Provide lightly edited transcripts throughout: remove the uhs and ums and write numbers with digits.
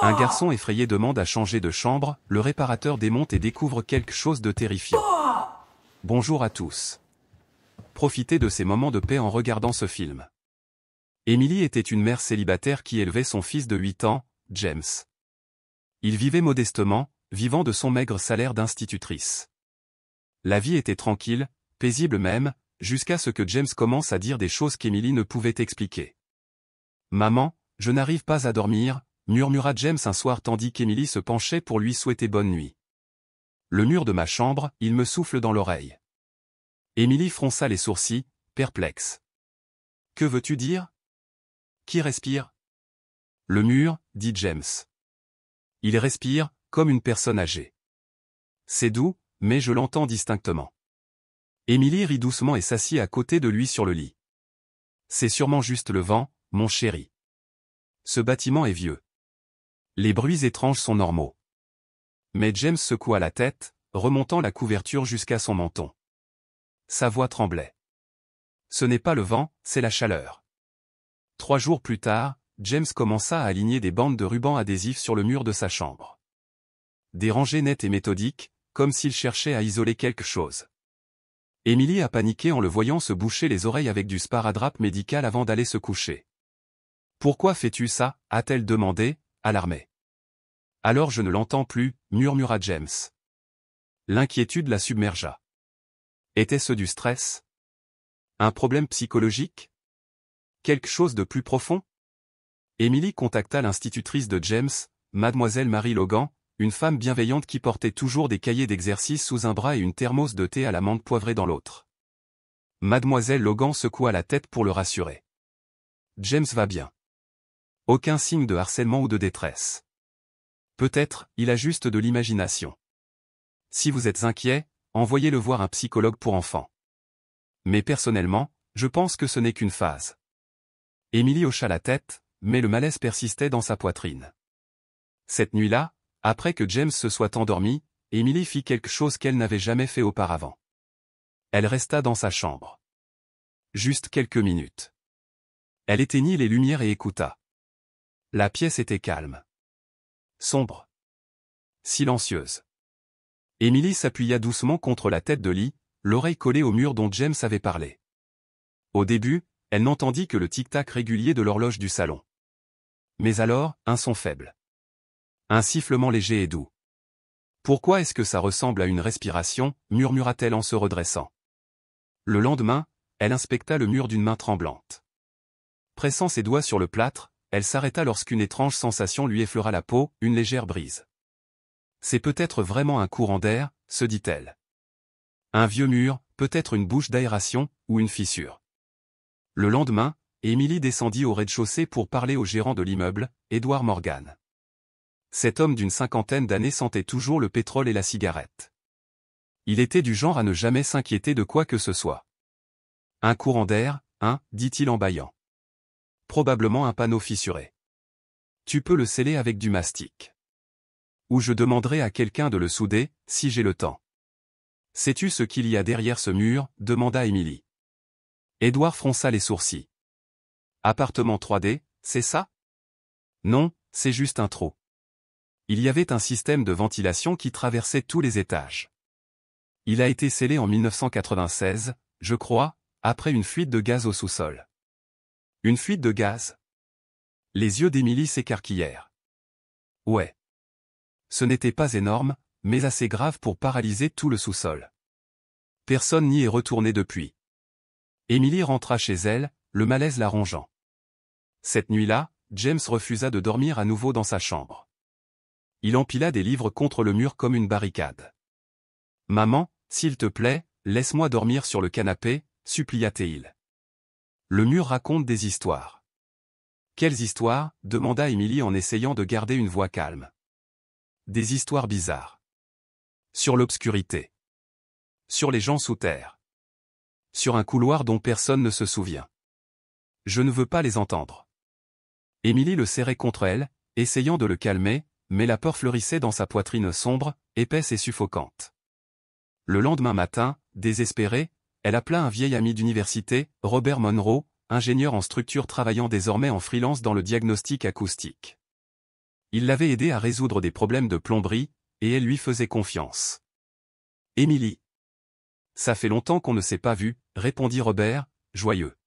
Un garçon effrayé demande à changer de chambre, le réparateur démonte et découvre quelque chose de terrifiant. Bonjour à tous. Profitez de ces moments de paix en regardant ce film. Emily était une mère célibataire qui élevait son fils de 8 ans, James. Il vivait modestement, vivant de son maigre salaire d'institutrice. La vie était tranquille, paisible même, jusqu'à ce que James commence à dire des choses qu'Emily ne pouvait expliquer. « Maman, je n'arrive pas à dormir », murmura James un soir tandis qu'Emily se penchait pour lui souhaiter bonne nuit. « Le mur de ma chambre, il me souffle dans l'oreille. » Emily fronça les sourcils, perplexe. « Que veux-tu dire ? Qui respire ? » « Le mur, » dit James. « Il respire, comme une personne âgée. C'est doux, mais je l'entends distinctement. » Emily rit doucement et s'assit à côté de lui sur le lit. « C'est sûrement juste le vent, mon chéri. Ce bâtiment est vieux. Les bruits étranges sont normaux. » Mais James secoua la tête, remontant la couverture jusqu'à son menton. Sa voix tremblait. « Ce n'est pas le vent, c'est la chaleur. » 3 jours plus tard, James commença à aligner des bandes de ruban adhésif sur le mur de sa chambre. Des rangées nettes et méthodiques, comme s'il cherchait à isoler quelque chose. Emily a paniqué en le voyant se boucher les oreilles avec du sparadrap médical avant d'aller se coucher. « Pourquoi fais-tu ça » a-t-elle demandé, alarmée. « Alors je ne l'entends plus » murmura James. L'inquiétude la submergea. Était-ce du stress ? Un problème psychologique ? Quelque chose de plus profond ? Emily contacta l'institutrice de James, mademoiselle Marie Logan, une femme bienveillante qui portait toujours des cahiers d'exercice sous un bras et une thermos de thé à la menthe poivrée dans l'autre. Mademoiselle Logan secoua la tête pour le rassurer. James va bien. Aucun signe de harcèlement ou de détresse. Peut-être, il a juste de l'imagination. Si vous êtes inquiet, envoyez-le voir un psychologue pour enfants. Mais personnellement, je pense que ce n'est qu'une phase. Emily hocha la tête, mais le malaise persistait dans sa poitrine. Cette nuit-là, après que James se soit endormi, Emily fit quelque chose qu'elle n'avait jamais fait auparavant. Elle resta dans sa chambre. Juste quelques minutes. Elle éteignit les lumières et écouta. La pièce était calme. Sombre. Silencieuse. Emily s'appuya doucement contre la tête de lit, l'oreille collée au mur dont James avait parlé. Au début, elle n'entendit que le tic-tac régulier de l'horloge du salon. Mais alors, un son faible. Un sifflement léger et doux. « Pourquoi est-ce que ça ressemble à une respiration » murmura-t-elle en se redressant. Le lendemain, elle inspecta le mur d'une main tremblante. Pressant ses doigts sur le plâtre, elle s'arrêta lorsqu'une étrange sensation lui effleura la peau, une légère brise. « C'est peut-être vraiment un courant d'air » se dit-elle. Un vieux mur, peut-être une bouche d'aération, ou une fissure. Le lendemain, Emily descendit au rez-de-chaussée pour parler au gérant de l'immeuble, Edward Morgan. Cet homme d'une 50aine d'années sentait toujours le pétrole et la cigarette. Il était du genre à ne jamais s'inquiéter de quoi que ce soit. « Un courant d'air, hein » dit-il en bâillant. « Probablement un panneau fissuré. Tu peux le sceller avec du mastic. Ou je demanderai à quelqu'un de le souder, si j'ai le temps. » « Sais-tu ce qu'il y a derrière ce mur » demanda Emily. Edward fronça les sourcils. « Appartement 3D, c'est ça ? » Non, c'est juste un trou. Il y avait un système de ventilation qui traversait tous les étages. Il a été scellé en 1996, je crois, après une fuite de gaz au sous-sol. Une fuite de gaz ? Les yeux d'Emily s'écarquillèrent. Ouais. Ce n'était pas énorme, mais assez grave pour paralyser tout le sous-sol. Personne n'y est retourné depuis. Emily rentra chez elle, le malaise la rongeant. Cette nuit-là, James refusa de dormir à nouveau dans sa chambre. Il empila des livres contre le mur comme une barricade. « Maman, s'il te plaît, laisse-moi dormir sur le canapé » supplia-t-il. Le mur raconte des histoires. « Quelles histoires » demanda Emily en essayant de garder une voix calme. « Des histoires bizarres. Sur l'obscurité. Sur les gens sous terre. Sur un couloir dont personne ne se souvient. Je ne veux pas les entendre. » Emily le serrait contre elle, essayant de le calmer, mais la peur fleurissait dans sa poitrine sombre, épaisse et suffocante. Le lendemain matin, désespérée, elle appela un vieil ami d'université, Robert Monroe, ingénieur en structure travaillant désormais en freelance dans le diagnostic acoustique. Il l'avait aidé à résoudre des problèmes de plomberie, et elle lui faisait confiance. Émilie. Ça fait longtemps qu'on ne s'est pas vu, répondit Robert, joyeux.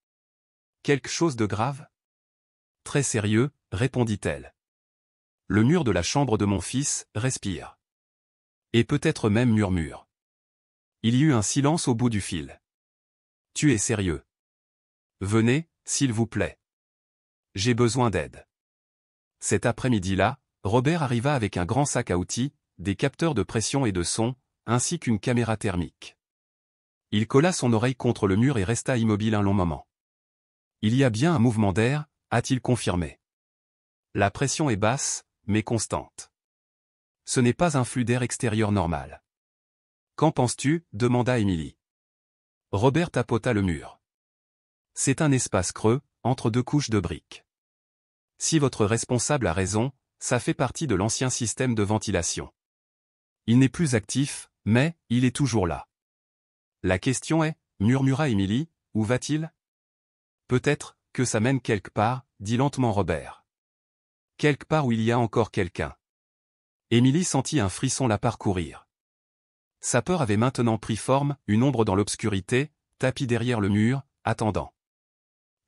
Quelque chose de grave? Très sérieux, répondit-elle. Le mur de la chambre de mon fils respire. Et peut-être même murmure. Il y eut un silence au bout du fil. Tu es sérieux? Venez, s'il vous plaît. J'ai besoin d'aide. Cet après-midi-là, Robert arriva avec un grand sac à outils, des capteurs de pression et de son, ainsi qu'une caméra thermique. Il colla son oreille contre le mur et resta immobile un long moment. Il y a bien un mouvement d'air, a-t-il confirmé. La pression est basse, mais constante. Ce n'est pas un flux d'air extérieur normal. Qu'en penses-tu? Demanda Émilie. Robert tapota le mur. C'est un espace creux, entre deux couches de briques. Si votre responsable a raison, ça fait partie de l'ancien système de ventilation. Il n'est plus actif, mais il est toujours là. La question est, murmura Émilie, où va-t-il? Peut-être que ça mène quelque part, dit lentement Robert. Quelque part où il y a encore quelqu'un. Émilie sentit un frisson la parcourir. Sa peur avait maintenant pris forme, une ombre dans l'obscurité, tapie derrière le mur, attendant.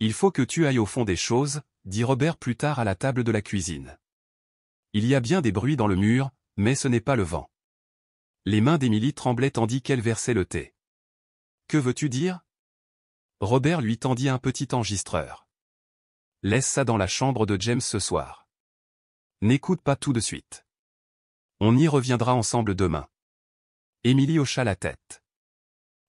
Il faut que tu ailles au fond des choses, dit Robert plus tard à la table de la cuisine. Il y a bien des bruits dans le mur, mais ce n'est pas le vent. Les mains d'Émilie tremblaient tandis qu'elle versait le thé. Que veux-tu dire? Robert lui tendit un petit enregistreur. Laisse ça dans la chambre de James ce soir. N'écoute pas tout de suite. On y reviendra ensemble demain. Émilie hocha la tête.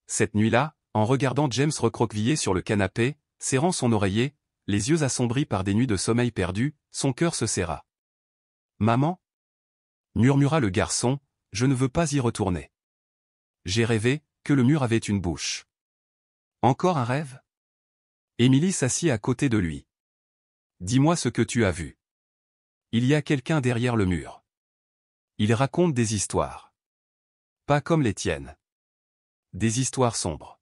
Cette nuit-là, en regardant James recroquevillé sur le canapé, serrant son oreiller, les yeux assombris par des nuits de sommeil perdu, son cœur se serra. Maman? Murmura le garçon, je ne veux pas y retourner. J'ai rêvé que le mur avait une bouche. Encore un rêve? Émilie s'assit à côté de lui. Dis-moi ce que tu as vu. Il y a quelqu'un derrière le mur. Il raconte des histoires. Pas comme les tiennes. Des histoires sombres.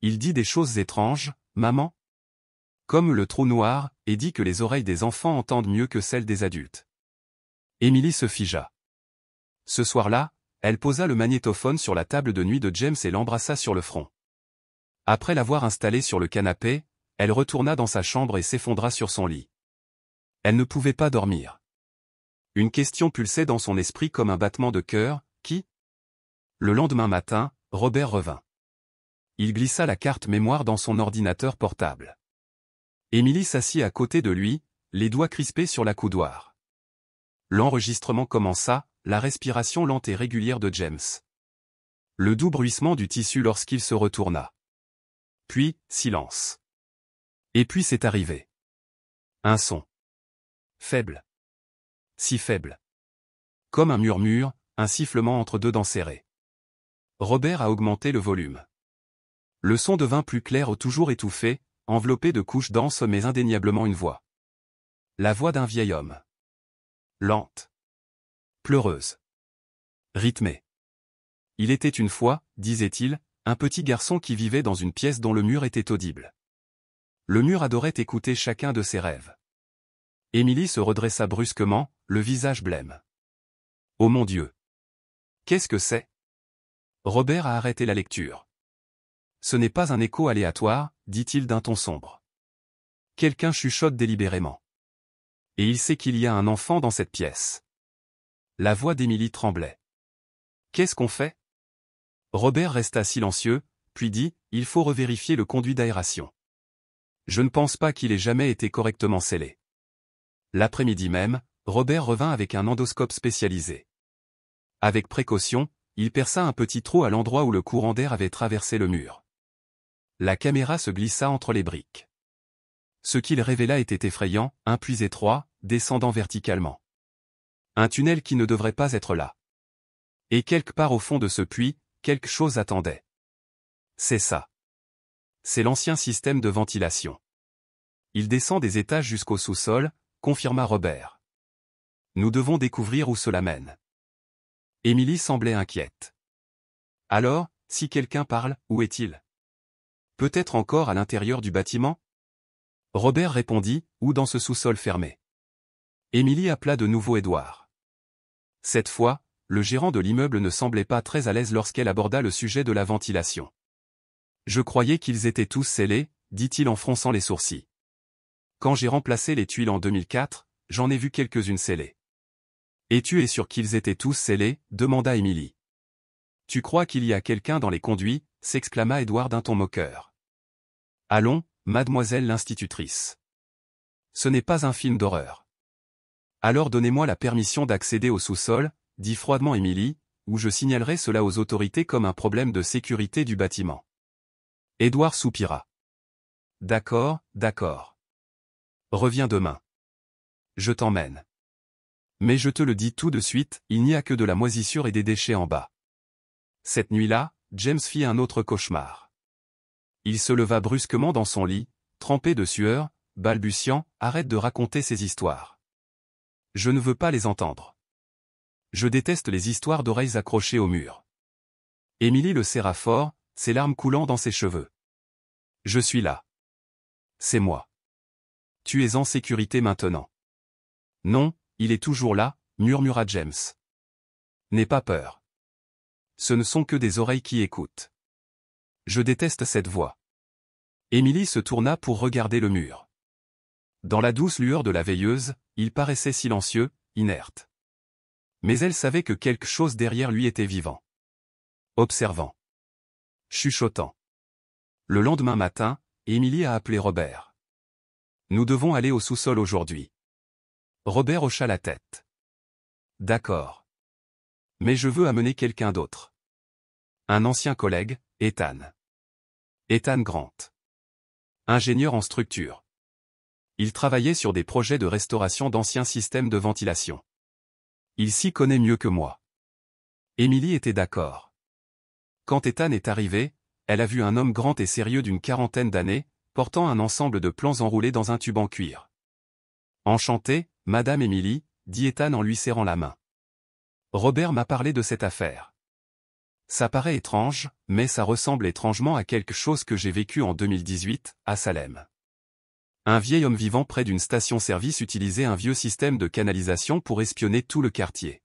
Il dit des choses étranges, maman? Comme le trou noir, et dit que les oreilles des enfants entendent mieux que celles des adultes. Émilie se figea. Ce soir-là, elle posa le magnétophone sur la table de nuit de James et l'embrassa sur le front. Après l'avoir installé sur le canapé, elle retourna dans sa chambre et s'effondra sur son lit. Elle ne pouvait pas dormir. Une question pulsait dans son esprit comme un battement de cœur, qui? Le lendemain matin, Robert revint. Il glissa la carte mémoire dans son ordinateur portable. Émilie s'assit à côté de lui, les doigts crispés sur la coudoir. L'enregistrement commença, la respiration lente et régulière de James. Le doux bruissement du tissu lorsqu'il se retourna. Puis, silence. Et puis c'est arrivé. Un son. Faible. Si faible. Comme un murmure, un sifflement entre deux dents serrées. Robert a augmenté le volume. Le son devint plus clair toujours étouffé, enveloppé de couches denses mais indéniablement une voix. La voix d'un vieil homme. Lente. Pleureuse. Rythmée. Il était une fois, disait-il, un petit garçon qui vivait dans une pièce dont le mur était audible. Le mur adorait écouter chacun de ses rêves. Émilie se redressa brusquement, le visage blême. Oh mon Dieu! Qu'est-ce que c'est? Robert a arrêté la lecture. Ce n'est pas un écho aléatoire, dit-il d'un ton sombre. Quelqu'un chuchote délibérément. Et il sait qu'il y a un enfant dans cette pièce. La voix d'Émilie tremblait. Qu'est-ce qu'on fait? Robert resta silencieux, puis dit, il faut revérifier le conduit d'aération. Je ne pense pas qu'il ait jamais été correctement scellé. L'après-midi même, Robert revint avec un endoscope spécialisé. Avec précaution, il perça un petit trou à l'endroit où le courant d'air avait traversé le mur. La caméra se glissa entre les briques. Ce qu'il révéla était effrayant, un puits étroit, descendant verticalement. Un tunnel qui ne devrait pas être là. Et quelque part au fond de ce puits, quelque chose attendait. C'est ça. C'est l'ancien système de ventilation. Il descend des étages jusqu'au sous-sol, confirma Robert. Nous devons découvrir où cela mène. Émilie semblait inquiète. Alors, si quelqu'un parle, où est-il? Peut-être encore à l'intérieur du bâtiment? Robert répondit, ou dans ce sous-sol fermé. Émilie appela de nouveau Édouard. Cette fois, le gérant de l'immeuble ne semblait pas très à l'aise lorsqu'elle aborda le sujet de la ventilation. « Je croyais qu'ils étaient tous scellés, » dit-il en fronçant les sourcils. « Quand j'ai remplacé les tuiles en 2004, j'en ai vu quelques-unes scellées. »« Et tu es sûr qu'ils étaient tous scellés ?» demanda Émilie. « Tu crois qu'il y a quelqu'un dans les conduits ?» s'exclama Édouard d'un ton moqueur. « Allons, mademoiselle l'institutrice. Ce n'est pas un film d'horreur. »« Alors donnez-moi la permission d'accéder au sous-sol, » dit froidement Émilie, « ou je signalerai cela aux autorités comme un problème de sécurité du bâtiment. » Édouard soupira. « D'accord, d'accord. Reviens demain. Je t'emmène. Mais je te le dis tout de suite, il n'y a que de la moisissure et des déchets en bas. » Cette nuit-là, James fit un autre cauchemar. Il se leva brusquement dans son lit, trempé de sueur, balbutiant, « Arrête de raconter ces histoires. Je ne veux pas les entendre. Je déteste les histoires d'oreilles accrochées au mur. » Émilie le serra fort, ses larmes coulant dans ses cheveux. « Je suis là. C'est moi. Tu es en sécurité maintenant. »« Non, il est toujours là, » murmura James. « N'aie pas peur. Ce ne sont que des oreilles qui écoutent. Je déteste cette voix. » Émilie se tourna pour regarder le mur. Dans la douce lueur de la veilleuse, il paraissait silencieux, inerte. Mais elle savait que quelque chose derrière lui était vivant. Observant. Chuchotant. Le lendemain matin, Émilie a appelé Robert. « Nous devons aller au sous-sol aujourd'hui. » Robert hocha la tête. « D'accord. Mais je veux amener quelqu'un d'autre. Un ancien collègue, Ethan. Ethan Grant. Ingénieur en structure. Il travaillait sur des projets de restauration d'anciens systèmes de ventilation. Il s'y connaît mieux que moi. » Émilie était d'accord. Quand Ethan est arrivé, elle a vu un homme grand et sérieux d'une quarantaine d'années, portant un ensemble de plans enroulés dans un tube en cuir. « Enchanté, Madame Émilie, » dit Ethan en lui serrant la main. « Robert m'a parlé de cette affaire. Ça paraît étrange, mais ça ressemble étrangement à quelque chose que j'ai vécu en 2018, à Salem. Un vieil homme vivant près d'une station-service utilisait un vieux système de canalisation pour espionner tout le quartier. »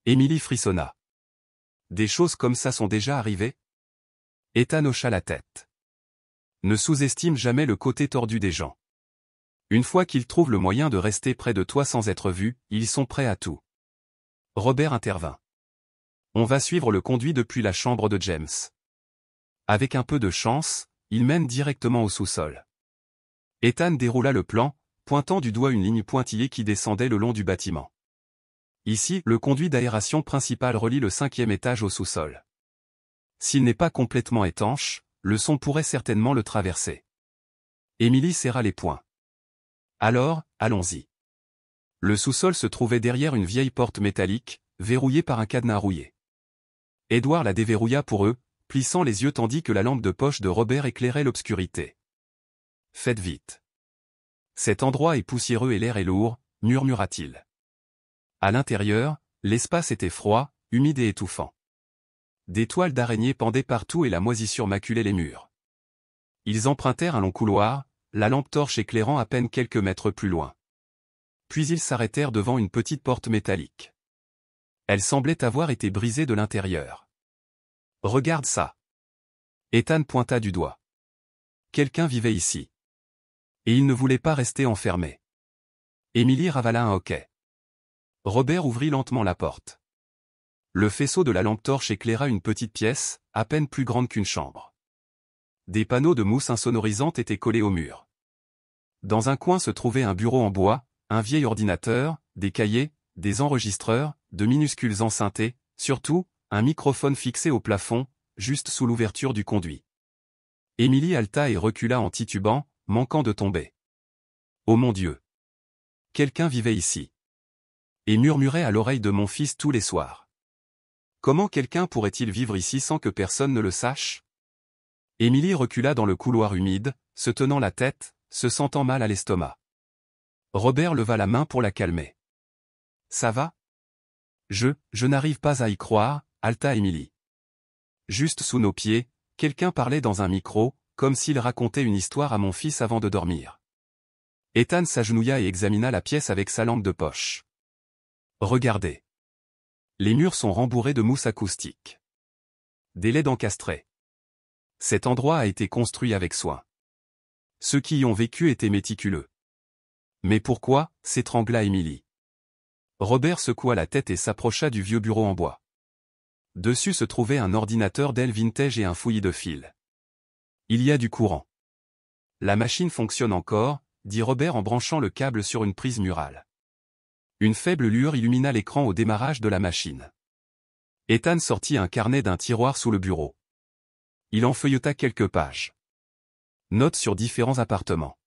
Émilie frissonna. « Des choses comme ça sont déjà arrivées ?» Ethan hocha la tête. « Ne sous-estime jamais le côté tordu des gens. Une fois qu'ils trouvent le moyen de rester près de toi sans être vus, ils sont prêts à tout. » Robert intervint. « On va suivre le conduit depuis la chambre de James. Avec un peu de chance, il mène directement au sous-sol. » Ethan déroula le plan, pointant du doigt une ligne pointillée qui descendait le long du bâtiment. « Ici, le conduit d'aération principal relie le 5e étage au sous-sol. S'il n'est pas complètement étanche, le son pourrait certainement le traverser. » Émilie serra les poings. « Alors, allons-y. » Le sous-sol se trouvait derrière une vieille porte métallique, verrouillée par un cadenas rouillé. Édouard la déverrouilla pour eux, plissant les yeux tandis que la lampe de poche de Robert éclairait l'obscurité. « Faites vite. Cet endroit est poussiéreux et l'air est lourd, » murmura-t-il. À l'intérieur, l'espace était froid, humide et étouffant. Des toiles d'araignée pendaient partout et la moisissure maculait les murs. Ils empruntèrent un long couloir, la lampe torche éclairant à peine quelques mètres plus loin. Puis ils s'arrêtèrent devant une petite porte métallique. Elle semblait avoir été brisée de l'intérieur. « Regarde ça. » Ethan pointa du doigt. Quelqu'un vivait ici. Et il ne voulait pas rester enfermé. Émilie ravala un hoquet. Robert ouvrit lentement la porte. Le faisceau de la lampe torche éclaira une petite pièce, à peine plus grande qu'une chambre. Des panneaux de mousse insonorisante étaient collés au mur. Dans un coin se trouvait un bureau en bois, un vieil ordinateur, des cahiers, des enregistreurs, de minuscules enceintés, surtout, un microphone fixé au plafond, juste sous l'ouverture du conduit. Émilie haleta et recula en titubant, manquant de tomber. « Oh mon Dieu! Quelqu'un vivait ici. Et murmurait à l'oreille de mon fils tous les soirs. Comment quelqu'un pourrait-il vivre ici sans que personne ne le sache ?» Émilie recula dans le couloir humide, se tenant la tête, se sentant mal à l'estomac. Robert leva la main pour la calmer. « Ça va ? » Je n'arrive pas à y croire, haleta Émilie. Juste sous nos pieds, quelqu'un parlait dans un micro, comme s'il racontait une histoire à mon fils avant de dormir. Ethan s'agenouilla et examina la pièce avec sa lampe de poche. Regardez. Les murs sont rembourrés de mousse acoustique. Des LED encastrés. Cet endroit a été construit avec soin. Ceux qui y ont vécu étaient méticuleux. Mais pourquoi, s'étrangla Emily. Robert secoua la tête et s'approcha du vieux bureau en bois. Dessus se trouvait un ordinateur Dell vintage et un fouillis de fils. Il y a du courant. La machine fonctionne encore, dit Robert en branchant le câble sur une prise murale. Une faible lueur illumina l'écran au démarrage de la machine. Ethan sortit un carnet d'un tiroir sous le bureau. Il en feuilleta quelques pages. Notes sur différents appartements.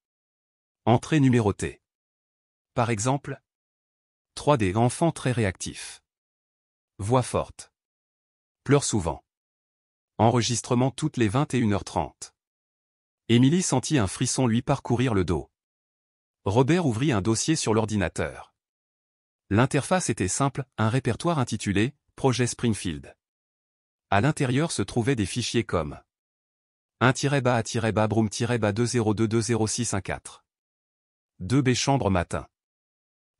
Entrées numérotées. Par exemple, 3D, enfant très réactif. Voix forte. Pleure souvent. Enregistrement toutes les 21h30. Emily sentit un frisson lui parcourir le dos. Robert ouvrit un dossier sur l'ordinateur. L'interface était simple, un répertoire intitulé « Projet Springfield ». À l'intérieur se trouvaient des fichiers comme 1-Broom-Bas-2022-0614. 2B chambre matin.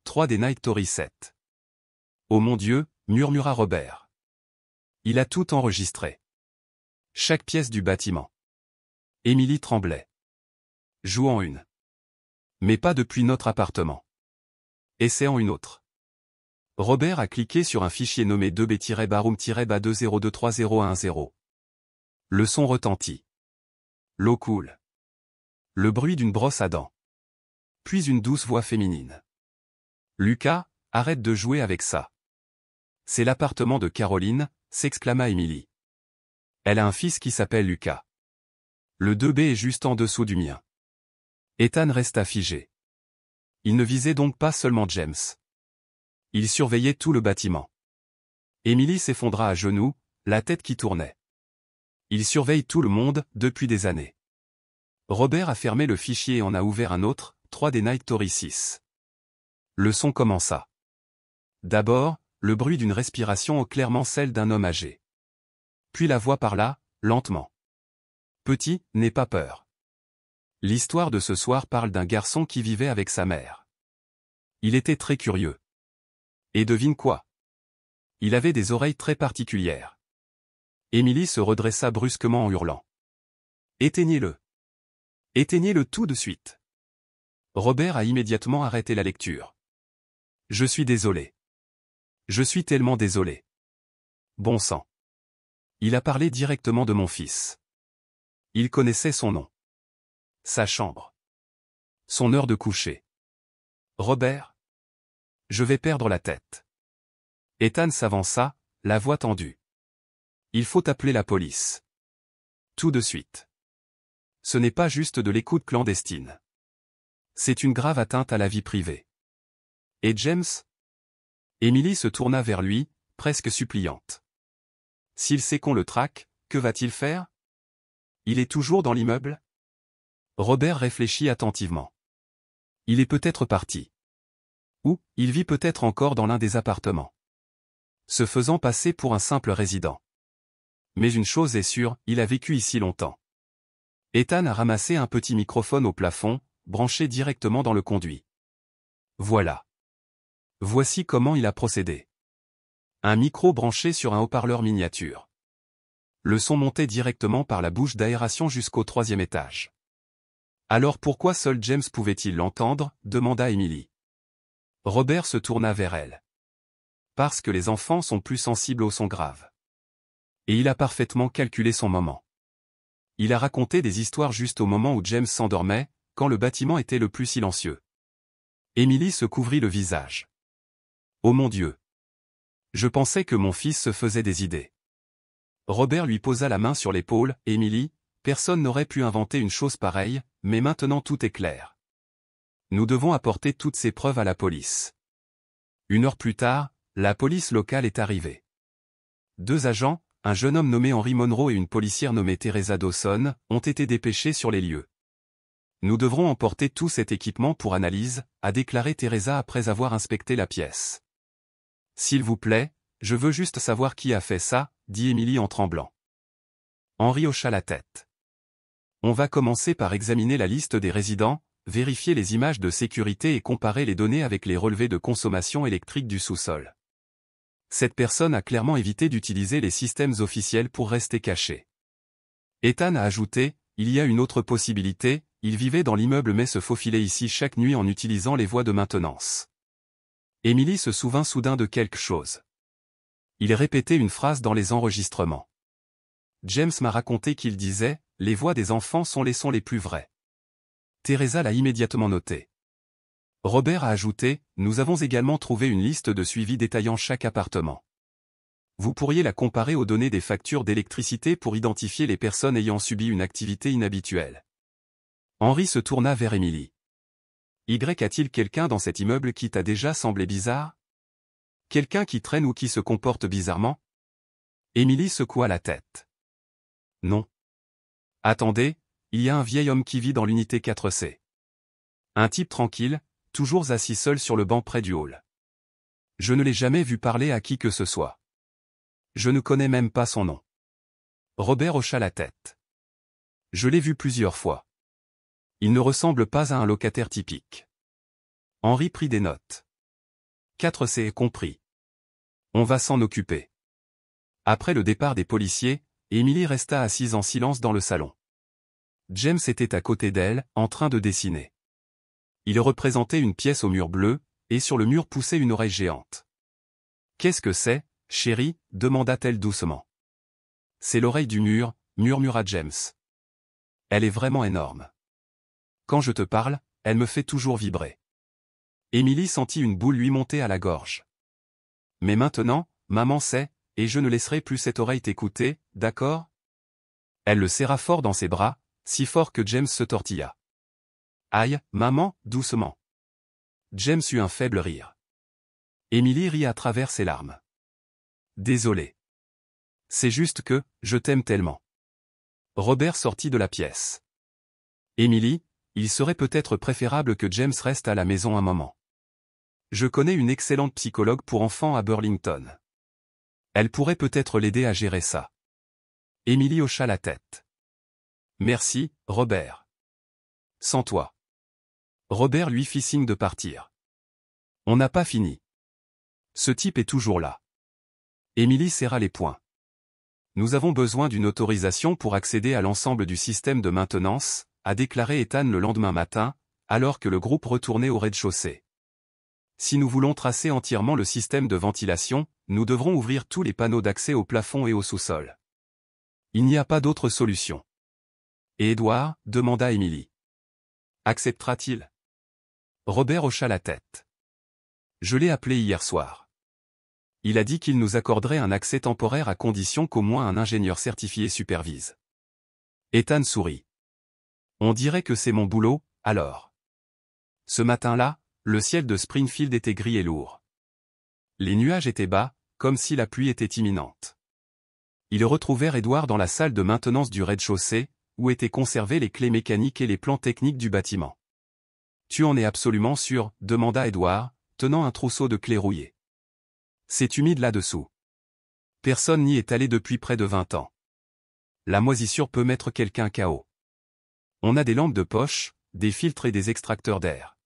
3D Night Story 7. Oh mon Dieu, murmura Robert. Il a tout enregistré. Chaque pièce du bâtiment. Emily tremblait. Jouant une. Mais pas depuis notre appartement. Essayant une autre. Robert a cliqué sur un fichier nommé 2B-Baroom-Bas-20230110. Le son retentit. L'eau coule. Le bruit d'une brosse à dents. Puis une douce voix féminine. Lucas, arrête de jouer avec ça. C'est l'appartement de Caroline, s'exclama Emily. Elle a un fils qui s'appelle Lucas. Le 2B est juste en dessous du mien. Ethan resta figé. Il ne visait donc pas seulement James. Il surveillait tout le bâtiment. Emily s'effondra à genoux, la tête qui tournait. Il surveille tout le monde, depuis des années. Robert a fermé le fichier et en a ouvert un autre, 3D Night Story 6. Le son commença. D'abord, le bruit d'une respiration clairement celle d'un homme âgé. Puis la voix parla, lentement. Petit, n'aie pas peur. L'histoire de ce soir parle d'un garçon qui vivait avec sa mère. Il était très curieux. Et devine quoi? Il avait des oreilles très particulières. Emily se redressa brusquement en hurlant. Éteignez-le. Éteignez-le tout de suite. Robert a immédiatement arrêté la lecture. Je suis désolé. Je suis tellement désolé. Bon sang. Il a parlé directement de mon fils. Il connaissait son nom. Sa chambre. Son heure de coucher. Robert? Je vais perdre la tête. Ethan s'avança, la voix tendue. Il faut appeler la police. Tout de suite. Ce n'est pas juste de l'écoute clandestine. C'est une grave atteinte à la vie privée. Et James? Emily se tourna vers lui, presque suppliante. S'il sait qu'on le traque, que va-t-il faire? Il est toujours dans l'immeuble? Robert réfléchit attentivement. Il est peut-être parti. Ou, il vit peut-être encore dans l'un des appartements. Se faisant passer pour un simple résident. Mais une chose est sûre, il a vécu ici longtemps. Ethan a ramassé un petit microphone au plafond, branché directement dans le conduit. Voilà. Voici comment il a procédé. Un micro branché sur un haut-parleur miniature. Le son montait directement par la bouche d'aération jusqu'au 3e étage. Alors pourquoi seul James pouvait-il l'entendre? Demanda Emily. Robert se tourna vers elle. Parce que les enfants sont plus sensibles aux sons graves. Et il a parfaitement calculé son moment. Il a raconté des histoires juste au moment où James s'endormait, quand le bâtiment était le plus silencieux. Emily se couvrit le visage. Oh mon Dieu! Je pensais que mon fils se faisait des idées. Robert lui posa la main sur l'épaule. Emily, personne n'aurait pu inventer une chose pareille, mais maintenant tout est clair. Nous devons apporter toutes ces preuves à la police. 1 heure plus tard, la police locale est arrivée. 2 agents, un jeune homme nommé Henry Monroe et une policière nommée Teresa Dawson, ont été dépêchés sur les lieux. Nous devrons emporter tout cet équipement pour analyse, a déclaré Teresa après avoir inspecté la pièce. S'il vous plaît, je veux juste savoir qui a fait ça, dit Emily en tremblant. Henry hocha la tête. On va commencer par examiner la liste des résidents, vérifier les images de sécurité et comparer les données avec les relevés de consommation électrique du sous-sol. Cette personne a clairement évité d'utiliser les systèmes officiels pour rester caché. Ethan a ajouté, il y a une autre possibilité, il vivait dans l'immeuble mais se faufilait ici chaque nuit en utilisant les voies de maintenance. Emily se souvint soudain de quelque chose. Il répétait une phrase dans les enregistrements. James m'a raconté qu'il disait, les voix des enfants sont les sons les plus vrais. Teresa l'a immédiatement noté. Robert a ajouté, nous avons également trouvé une liste de suivi détaillant chaque appartement. Vous pourriez la comparer aux données des factures d'électricité pour identifier les personnes ayant subi une activité inhabituelle. Henry se tourna vers Emily. A-t-il quelqu'un dans cet immeuble qui t'a déjà semblé bizarre? Quelqu'un qui traîne ou qui se comporte bizarrement? Emily secoua la tête. Non. Attendez, il y a un vieil homme qui vit dans l'unité 4C. Un type tranquille, toujours assis seul sur le banc près du hall. Je ne l'ai jamais vu parler à qui que ce soit. Je ne connais même pas son nom. Robert hocha la tête. Je l'ai vu plusieurs fois. Il ne ressemble pas à un locataire typique. Henry prit des notes. 4C est compris. On va s'en occuper. Après le départ des policiers, Emily resta assise en silence dans le salon. James était à côté d'elle, en train de dessiner. Il représentait une pièce au mur bleu, et sur le mur poussait une oreille géante. « Qu'est-ce que c'est, chérie » demanda-t-elle doucement. « C'est l'oreille du mur » murmura James. « Elle est vraiment énorme. Quand je te parle, elle me fait toujours vibrer. » Emily sentit une boule lui monter à la gorge. « Mais maintenant, maman sait, et je ne laisserai plus cette oreille t'écouter, d'accord ?» Elle le serra fort dans ses bras, si fort que James se tortilla. « Aïe, maman, doucement. » James eut un faible rire. Emily rit à travers ses larmes. « Désolé. C'est juste que, je t'aime tellement. » Robert sortit de la pièce. « Emily, il serait peut-être préférable que James reste à la maison un moment. Je connais une excellente psychologue pour enfants à Burlington. Elle pourrait peut-être l'aider à gérer ça. » Emily hocha la tête. « Merci, Robert. Sans toi. » Robert lui fit signe de partir. « On n'a pas fini. Ce type est toujours là. » Emily serra les poings. « Nous avons besoin d'une autorisation pour accéder à l'ensemble du système de maintenance, » a déclaré Ethan le lendemain matin, alors que le groupe retournait au rez-de-chaussée. « Si nous voulons tracer entièrement le système de ventilation, nous devrons ouvrir tous les panneaux d'accès au plafond et au sous-sol. Il n'y a pas d'autre solution. »« Et Edward » demanda Emily. « Acceptera-t-il » Robert hocha la tête. « Je l'ai appelé hier soir. Il a dit qu'il nous accorderait un accès temporaire à condition qu'au moins un ingénieur certifié supervise. » Ethan sourit. « On dirait que c'est mon boulot, alors. » Ce matin-là, le ciel de Springfield était gris et lourd. Les nuages étaient bas, comme si la pluie était imminente. Ils retrouvèrent Edward dans la salle de maintenance du rez-de-chaussée, où étaient conservées les clés mécaniques et les plans techniques du bâtiment. « Tu en es absolument sûr » demanda Edward, tenant un trousseau de clés rouillées. « C'est humide là-dessous. Personne n'y est allé depuis près de 20 ans. La moisissure peut mettre quelqu'un KO. On a des lampes de poche, des filtres et des extracteurs d'air. »«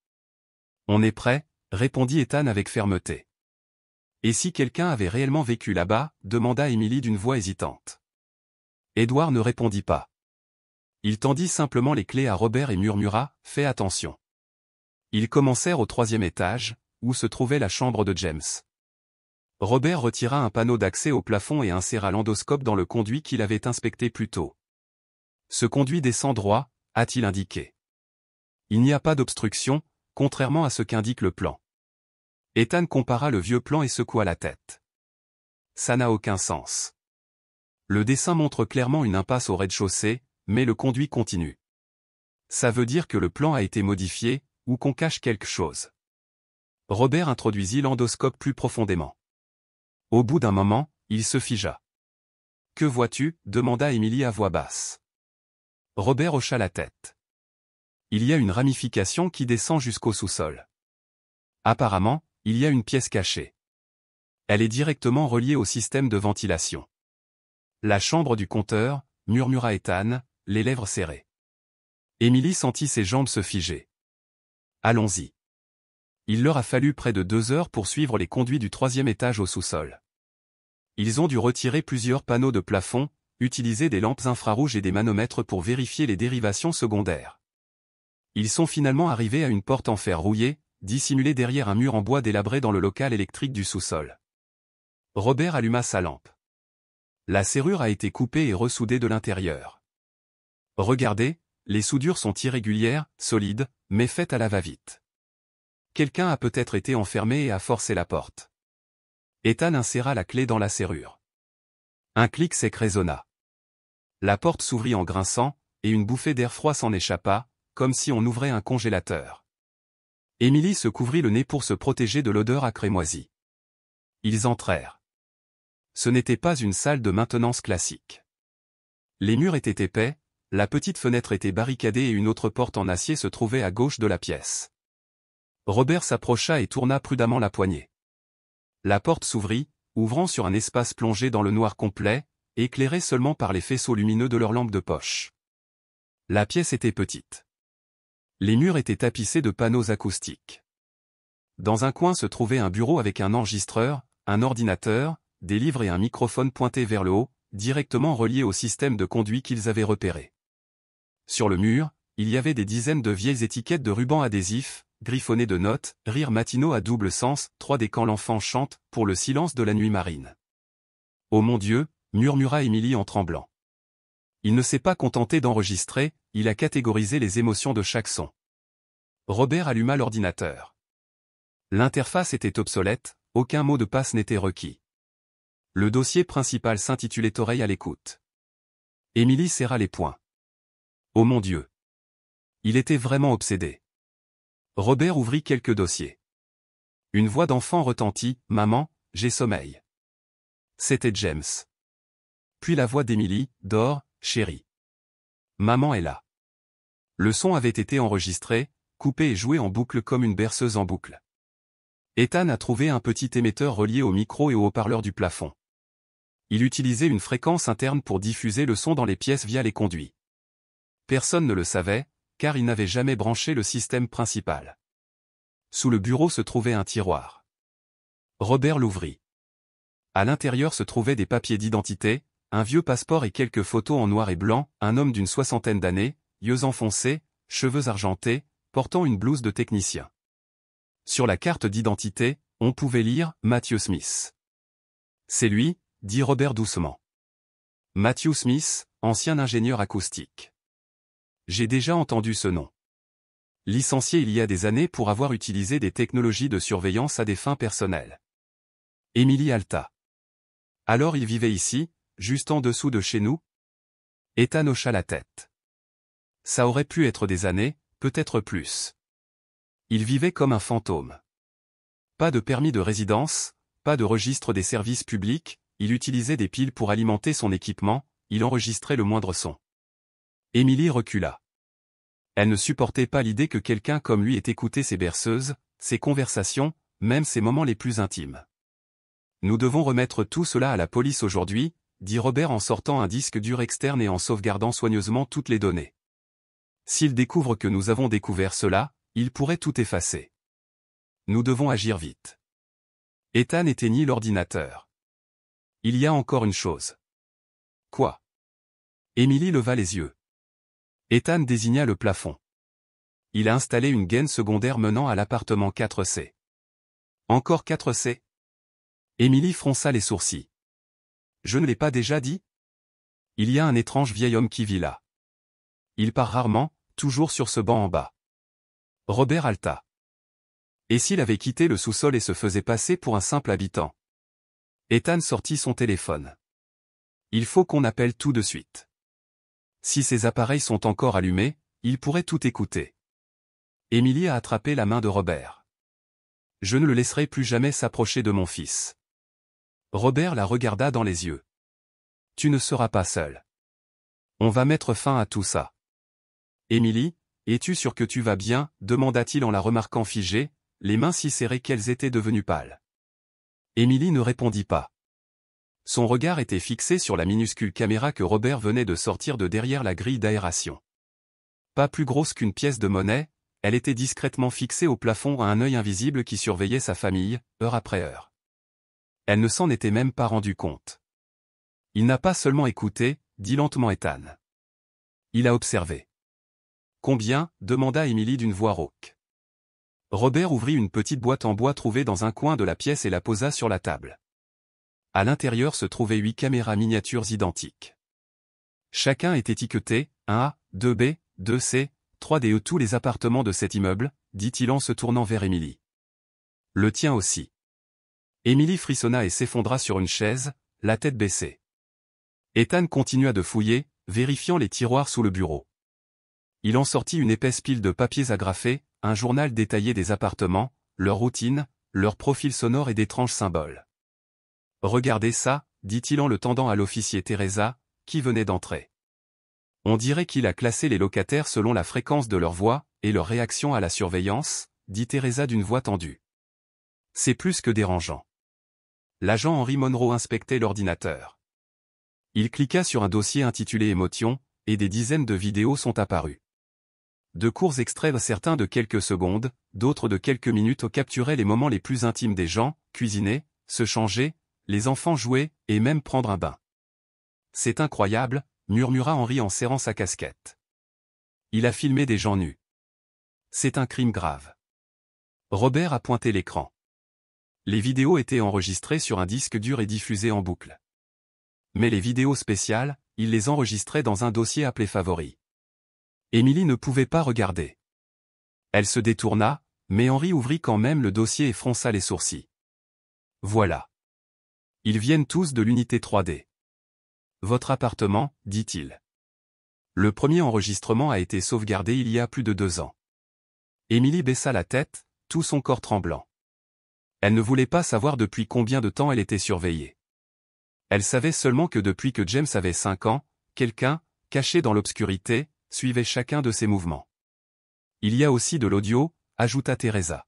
On est prêt » répondit Ethan avec fermeté. « Et si quelqu'un avait réellement vécu là-bas » demanda Emily d'une voix hésitante. Edward ne répondit pas. Il tendit simplement les clés à Robert et murmura « Fais attention ». Ils commencèrent au 3e étage, où se trouvait la chambre de James. Robert retira un panneau d'accès au plafond et inséra l'endoscope dans le conduit qu'il avait inspecté plus tôt. « Ce conduit descend droit » a-t-il indiqué. « Il n'y a pas d'obstruction, contrairement à ce qu'indique le plan. » Ethan compara le vieux plan et secoua la tête. « Ça n'a aucun sens. Le dessin montre clairement une impasse au rez-de-chaussée, mais le conduit continue. Ça veut dire que le plan a été modifié, ou qu'on cache quelque chose. » Robert introduisit l'endoscope plus profondément. Au bout d'un moment, il se figea. « Que vois-tu » demanda Emily à voix basse. Robert hocha la tête. « Il y a une ramification qui descend jusqu'au sous-sol. Apparemment, il y a une pièce cachée. Elle est directement reliée au système de ventilation. » « La chambre du compteur » murmura Ethan, les lèvres serrées. Emily sentit ses jambes se figer. Allons-y. Il leur a fallu près de 2 heures pour suivre les conduits du 3e étage au sous-sol. Ils ont dû retirer plusieurs panneaux de plafond, utiliser des lampes infrarouges et des manomètres pour vérifier les dérivations secondaires. Ils sont finalement arrivés à une porte en fer rouillé, dissimulée derrière un mur en bois délabré dans le local électrique du sous-sol. Robert alluma sa lampe. La serrure a été coupée et ressoudée de l'intérieur. Regardez, les soudures sont irrégulières, solides, mais faites à la va-vite. Quelqu'un a peut-être été enfermé et a forcé la porte. Ethan inséra la clé dans la serrure. Un clic sec résonna. La porte s'ouvrit en grinçant, et une bouffée d'air froid s'en échappa, comme si on ouvrait un congélateur. Emily se couvrit le nez pour se protéger de l'odeur à crémoisie. Ils entrèrent. Ce n'était pas une salle de maintenance classique. Les murs étaient épais, la petite fenêtre était barricadée et une autre porte en acier se trouvait à gauche de la pièce. Robert s'approcha et tourna prudemment la poignée. La porte s'ouvrit, ouvrant sur un espace plongé dans le noir complet, éclairé seulement par les faisceaux lumineux de leur lampe de poche. La pièce était petite. Les murs étaient tapissés de panneaux acoustiques. Dans un coin se trouvait un bureau avec un enregistreur, un ordinateur, des livres et un microphone pointé vers le haut, directement relié au système de conduit qu'ils avaient repéré. Sur le mur, il y avait des dizaines de vieilles étiquettes de rubans adhésifs, griffonnées de notes, rires matinaux à double sens, 3D quand l'enfant chante, pour le silence de la nuit marine. « Oh mon Dieu !» murmura Emily en tremblant. Il ne s'est pas contenté d'enregistrer, il a catégorisé les émotions de chaque son. Robert alluma l'ordinateur. L'interface était obsolète, aucun mot de passe n'était requis. Le dossier principal s'intitulait « Oreille à l'écoute ». Emily serra les poings. Oh mon Dieu! Il était vraiment obsédé. Robert ouvrit quelques dossiers. Une voix d'enfant retentit, « Maman, j'ai sommeil. » C'était James. Puis la voix d'Emily, « Dors, chérie. Maman est là. » Le son avait été enregistré, coupé et joué en boucle comme une berceuse en boucle. Ethan a trouvé un petit émetteur relié au micro et au haut-parleur du plafond. Il utilisait une fréquence interne pour diffuser le son dans les pièces via les conduits. Personne ne le savait, car il n'avait jamais branché le système principal. Sous le bureau se trouvait un tiroir. Robert l'ouvrit. À l'intérieur se trouvaient des papiers d'identité, un vieux passeport et quelques photos en noir et blanc, un homme d'une 60aine d'années, yeux enfoncés, cheveux argentés, portant une blouse de technicien. Sur la carte d'identité, on pouvait lire « Matthew Smith ». « C'est lui », dit Robert doucement. « Matthew Smith, ancien ingénieur acoustique. J'ai déjà entendu ce nom. Licencié il y a des années pour avoir utilisé des technologies de surveillance à des fins personnelles. » Emily halta. « Alors il vivait ici, juste en dessous de chez nous ?» Ethan hocha la tête. Ça aurait pu être des années, peut-être plus. Il vivait comme un fantôme. Pas de permis de résidence, pas de registre des services publics, il utilisait des piles pour alimenter son équipement, il enregistrait le moindre son. Emily recula. Elle ne supportait pas l'idée que quelqu'un comme lui ait écouté ses berceuses, ses conversations, même ses moments les plus intimes. Nous devons remettre tout cela à la police aujourd'hui, dit Robert en sortant un disque dur externe et en sauvegardant soigneusement toutes les données. S'ils découvrent que nous avons découvert cela, ils pourraient tout effacer. Nous devons agir vite. Ethan éteignit l'ordinateur. Il y a encore une chose. Quoi? Emily leva les yeux. Ethan désigna le plafond. Il a installé une gaine secondaire menant à l'appartement 4C. Encore 4C? Emily fronça les sourcils. Je ne l'ai pas déjà dit? Il y a un étrange vieil homme qui vit là. Il part rarement, toujours sur ce banc en bas. Robert halta. Et s'il avait quitté le sous-sol et se faisait passer pour un simple habitant? Ethan sortit son téléphone. Il faut qu'on appelle tout de suite. Si ces appareils sont encore allumés, ils pourraient tout écouter. Emily a attrapé la main de Robert. Je ne le laisserai plus jamais s'approcher de mon fils. Robert la regarda dans les yeux. Tu ne seras pas seul. On va mettre fin à tout ça. Emily, es-tu sûre que tu vas bien? Demanda-t-il en la remarquant figée, les mains si serrées qu'elles étaient devenues pâles. Emily ne répondit pas. Son regard était fixé sur la minuscule caméra que Robert venait de sortir de derrière la grille d'aération. Pas plus grosse qu'une pièce de monnaie, elle était discrètement fixée au plafond à un œil invisible qui surveillait sa famille, heure après heure. Elle ne s'en était même pas rendue compte. Il n'a pas seulement écouté, dit lentement Ethan. Il a observé. Combien demanda Emily d'une voix rauque. Robert ouvrit une petite boîte en bois trouvée dans un coin de la pièce et la posa sur la table. À l'intérieur se trouvaient 8 caméras miniatures identiques. Chacun est étiqueté 1A, 2B, 2C, 3DE. Tous les appartements de cet immeuble, dit-il en se tournant vers Emily. Le tien aussi. Emily frissonna et s'effondra sur une chaise, la tête baissée. Ethan continua de fouiller, vérifiant les tiroirs sous le bureau. Il en sortit une épaisse pile de papiers agrafés, un journal détaillé des appartements, leur routine, leur profil sonore et d'étranges symboles. « Regardez ça », dit-il en le tendant à l'officier Teresa, qui venait d'entrer. On dirait qu'il a classé les locataires selon la fréquence de leur voix et leur réaction à la surveillance, dit Teresa d'une voix tendue. C'est plus que dérangeant. L'agent Henry Monroe inspectait l'ordinateur. Il cliqua sur un dossier intitulé Émotion, et des dizaines de vidéos sont apparues. De courts extraits, certains de quelques secondes, d'autres de quelques minutes, capturaient les moments les plus intimes des gens, cuisiner, se changer, les enfants jouer, et même prendre un bain. C'est incroyable, murmura Henry en serrant sa casquette. Il a filmé des gens nus. C'est un crime grave. Robert a pointé l'écran. Les vidéos étaient enregistrées sur un disque dur et diffusées en boucle. Mais les vidéos spéciales, il les enregistrait dans un dossier appelé Favoris. Emily ne pouvait pas regarder. Elle se détourna, mais Henry ouvrit quand même le dossier et fronça les sourcils. Voilà. Ils viennent tous de l'unité 3D. Votre appartement, dit-il. Le premier enregistrement a été sauvegardé il y a plus de 2 ans. Emily baissa la tête, tout son corps tremblant. Elle ne voulait pas savoir depuis combien de temps elle était surveillée. Elle savait seulement que depuis que James avait 5 ans, quelqu'un, caché dans l'obscurité, suivait chacun de ses mouvements. Il y a aussi de l'audio, ajouta Teresa.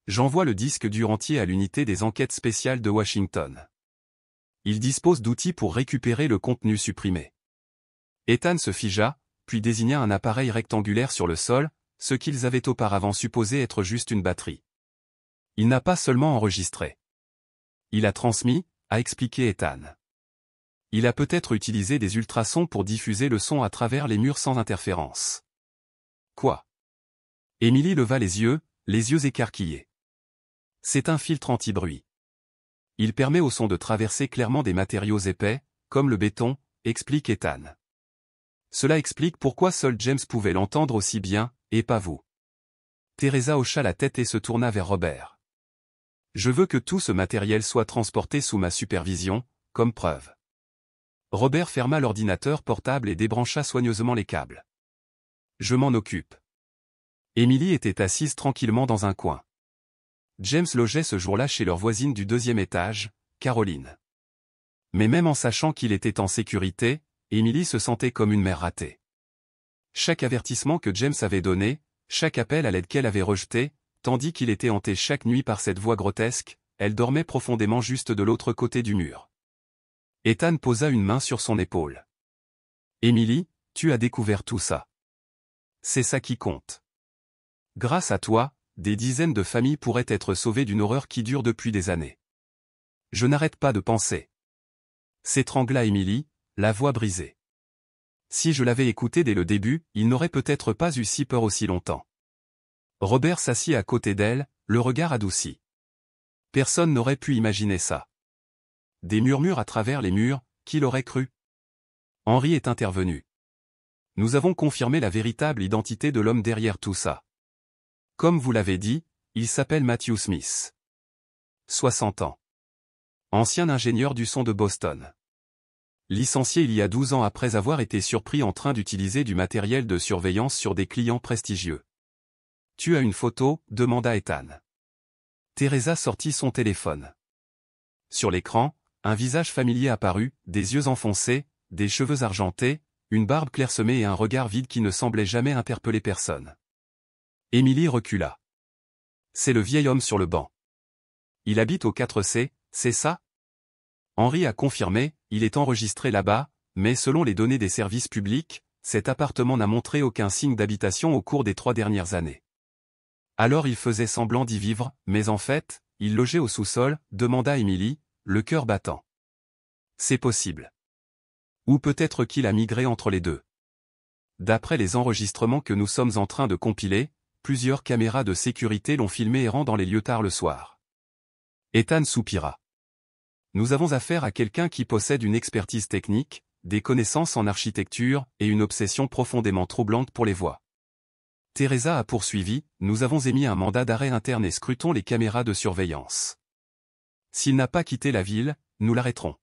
J'envoie le disque dur entier à l'unité des enquêtes spéciales de Washington. Ils disposent d'outils pour récupérer le contenu supprimé. Ethan se figea, puis désigna un appareil rectangulaire sur le sol, ce qu'ils avaient auparavant supposé être juste une batterie. Il n'a pas seulement enregistré. Il a transmis, a expliqué Ethan. Il a peut-être utilisé des ultrasons pour diffuser le son à travers les murs sans interférence. Quoi? Emily leva les yeux écarquillés. C'est un filtre anti-bruit. Il permet au son de traverser clairement des matériaux épais, comme le béton, explique Ethan. Cela explique pourquoi seul James pouvait l'entendre aussi bien, et pas vous. Teresa hocha la tête et se tourna vers Robert. Je veux que tout ce matériel soit transporté sous ma supervision, comme preuve. Robert ferma l'ordinateur portable et débrancha soigneusement les câbles. Je m'en occupe. Emily était assise tranquillement dans un coin. James logeait ce jour-là chez leur voisine du 2e étage, Caroline. Mais même en sachant qu'il était en sécurité, Emily se sentait comme une mère ratée. Chaque avertissement que James avait donné, chaque appel à l'aide qu'elle avait rejeté, tandis qu'il était hanté chaque nuit par cette voix grotesque, elle dormait profondément juste de l'autre côté du mur. Ethan posa une main sur son épaule. Emily, tu as découvert tout ça. C'est ça qui compte. Grâce à toi, des dizaines de familles pourraient être sauvées d'une horreur qui dure depuis des années. Je n'arrête pas de penser. S'étrangla Emily, la voix brisée. Si je l'avais écouté dès le début, il n'aurait peut-être pas eu si peur aussi longtemps. Robert s'assit à côté d'elle, le regard adouci. Personne n'aurait pu imaginer ça. Des murmures à travers les murs, qui l'aurait cru? Henry est intervenu. Nous avons confirmé la véritable identité de l'homme derrière tout ça. Comme vous l'avez dit, il s'appelle Matthew Smith. 60 ans. Ancien ingénieur du son de Boston. Licencié il y a 12 ans après avoir été surpris en train d'utiliser du matériel de surveillance sur des clients prestigieux. Tu as une photo? Demanda Ethan. Teresa sortit son téléphone. Sur l'écran, un visage familier apparut, des yeux enfoncés, des cheveux argentés, une barbe clairsemée et un regard vide qui ne semblait jamais interpeller personne. Emily recula. C'est le vieil homme sur le banc. Il habite au 4C, c'est ça? Henry a confirmé, il est enregistré là-bas, mais selon les données des services publics, cet appartement n'a montré aucun signe d'habitation au cours des 3 dernières années. Alors il faisait semblant d'y vivre, mais en fait, il logeait au sous-sol, demanda Émilie, le cœur battant. C'est possible. Ou peut-être qu'il a migré entre les deux. D'après les enregistrements que nous sommes en train de compiler, plusieurs caméras de sécurité l'ont filmé errant dans les lieux tard le soir. Ethan soupira. Nous avons affaire à quelqu'un qui possède une expertise technique, des connaissances en architecture et une obsession profondément troublante pour les voix. Teresa a poursuivi, nous avons émis un mandat d'arrêt interne et scrutons les caméras de surveillance. S'il n'a pas quitté la ville, nous l'arrêterons.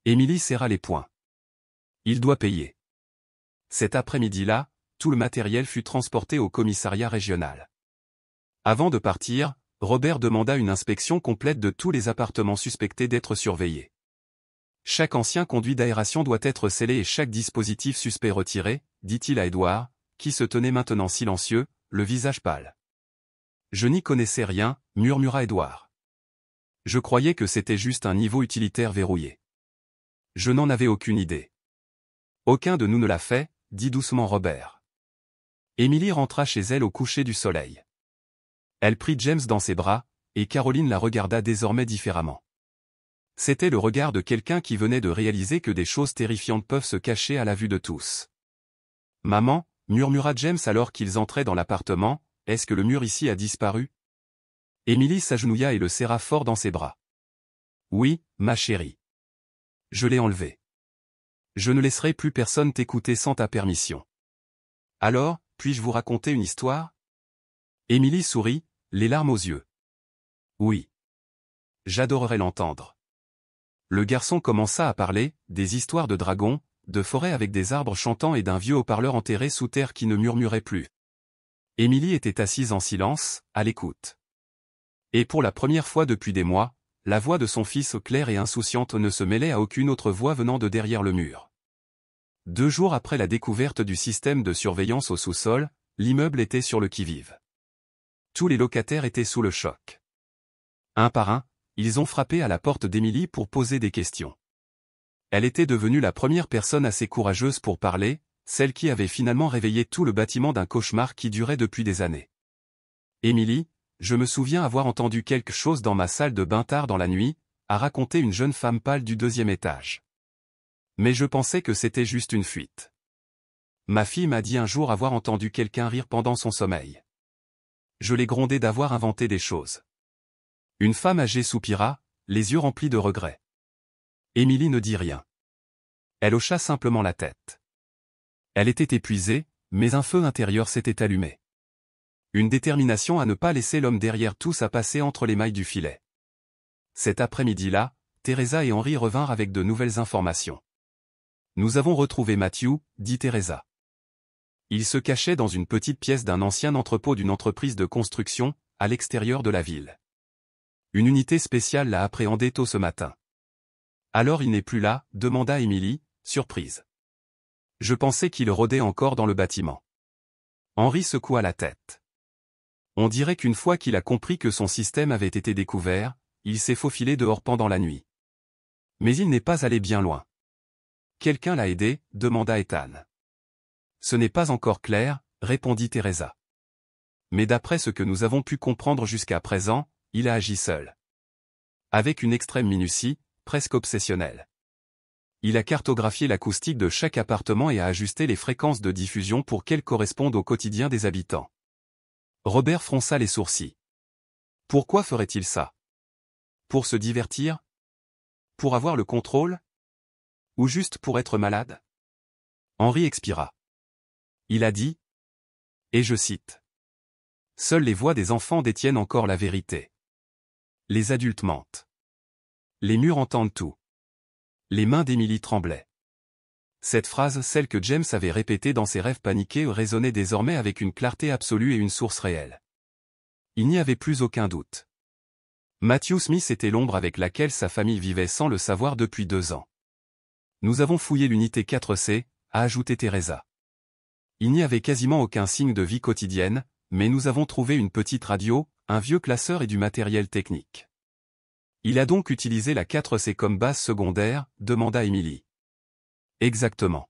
Émilie serra les poings. Il doit payer. Cet après-midi-là, tout le matériel fut transporté au commissariat régional. Avant de partir, Robert demanda une inspection complète de tous les appartements suspectés d'être surveillés. Chaque ancien conduit d'aération doit être scellé et chaque dispositif suspect retiré, dit-il à Edward, qui se tenait maintenant silencieux, le visage pâle. Je n'y connaissais rien, murmura Edward. Je croyais que c'était juste un niveau utilitaire verrouillé. Je n'en avais aucune idée. Aucun de nous ne l'a fait, dit doucement Robert. Émilie rentra chez elle au coucher du soleil. Elle prit James dans ses bras, et Caroline la regarda désormais différemment. C'était le regard de quelqu'un qui venait de réaliser que des choses terrifiantes peuvent se cacher à la vue de tous. « Maman » murmura James alors qu'ils entraient dans l'appartement, « est-ce que le mur ici a disparu ?» Émilie s'agenouilla et le serra fort dans ses bras. « Oui, ma chérie. Je l'ai enlevé. Je ne laisserai plus personne t'écouter sans ta permission. Alors, puis-je vous raconter une histoire ?» Émilie sourit, les larmes aux yeux. « Oui. J'adorerais l'entendre. » Le garçon commença à parler, des histoires de dragons, de forêts avec des arbres chantants et d'un vieux haut-parleur enterré sous terre qui ne murmurait plus. Émilie était assise en silence, à l'écoute. Et pour la première fois depuis des mois, la voix de son fils claire et insouciante ne se mêlait à aucune autre voix venant de derrière le mur. 2 jours après la découverte du système de surveillance au sous-sol, l'immeuble était sur le qui-vive. Tous les locataires étaient sous le choc. Un par un, ils ont frappé à la porte d'Émilie pour poser des questions. Elle était devenue la première personne assez courageuse pour parler, celle qui avait finalement réveillé tout le bâtiment d'un cauchemar qui durait depuis des années. « Émilie, je me souviens avoir entendu quelque chose dans ma salle de bain tard dans la nuit, » a raconté une jeune femme pâle du 2e étage. « Mais je pensais que c'était juste une fuite. Ma fille m'a dit un jour avoir entendu quelqu'un rire pendant son sommeil. Je l'ai grondé d'avoir inventé des choses. » Une femme âgée soupira, les yeux remplis de regret. Émilie ne dit rien. Elle hocha simplement la tête. Elle était épuisée, mais un feu intérieur s'était allumé. Une détermination à ne pas laisser l'homme derrière tout ça passer entre les mailles du filet. Cet après-midi-là, Teresa et Henri revinrent avec de nouvelles informations. « Nous avons retrouvé Matthew, dit Teresa. Il se cachait dans une petite pièce d'un ancien entrepôt d'une entreprise de construction, à l'extérieur de la ville. Une unité spéciale l'a appréhendé tôt ce matin. »« Alors il n'est plus là ?» demanda Émilie, surprise. « Je pensais qu'il rôdait encore dans le bâtiment. » Henri secoua la tête. On dirait qu'une fois qu'il a compris que son système avait été découvert, il s'est faufilé dehors pendant la nuit. Mais il n'est pas allé bien loin. « Quelqu'un l'a aidé ?» demanda Ethan. « Ce n'est pas encore clair » répondit Teresa. « Mais d'après ce que nous avons pu comprendre jusqu'à présent, il a agi seul. Avec une extrême minutie, presque obsessionnelle. Il a cartographié l'acoustique de chaque appartement et a ajusté les fréquences de diffusion pour qu'elles correspondent au quotidien des habitants. » Robert fronça les sourcils. Pourquoi ferait-il ça? Pour se divertir? Pour avoir le contrôle? Ou juste pour être malade? Henri expira. Il a dit, et je cite, « Seules les voix des enfants détiennent encore la vérité. Les adultes mentent. Les murs entendent tout. » Les mains d'Émilie tremblaient. Cette phrase, celle que James avait répétée dans ses rêves paniqués, résonnait désormais avec une clarté absolue et une source réelle. Il n'y avait plus aucun doute. Matthew Smith était l'ombre avec laquelle sa famille vivait sans le savoir depuis 2 ans. Nous avons fouillé l'unité 4C, a ajouté Teresa. Il n'y avait quasiment aucun signe de vie quotidienne, mais nous avons trouvé une petite radio, un vieux classeur et du matériel technique. Il a donc utilisé la 4C comme base secondaire, demanda Émilie. Exactement.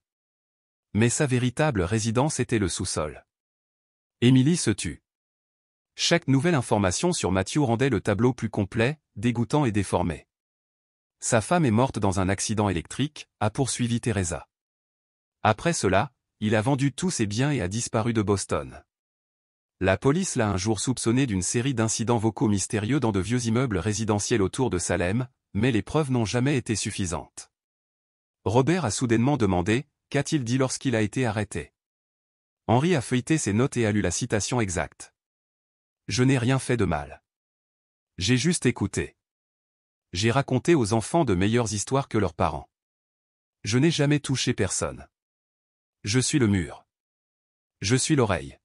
Mais sa véritable résidence était le sous-sol. Émilie se tut. Chaque nouvelle information sur Matthew rendait le tableau plus complet, dégoûtant et déformé. Sa femme est morte dans un accident électrique, a poursuivi Teresa. Après cela, il a vendu tous ses biens et a disparu de Boston. La police l'a un jour soupçonné d'une série d'incidents vocaux mystérieux dans de vieux immeubles résidentiels autour de Salem, mais les preuves n'ont jamais été suffisantes. Robert a soudainement demandé « Qu'a-t-il dit lorsqu'il a été arrêté ?» Henry a feuilleté ses notes et a lu la citation exacte. « Je n'ai rien fait de mal. J'ai juste écouté. J'ai raconté aux enfants de meilleures histoires que leurs parents. Je n'ai jamais touché personne. Je suis le mur. Je suis l'oreille.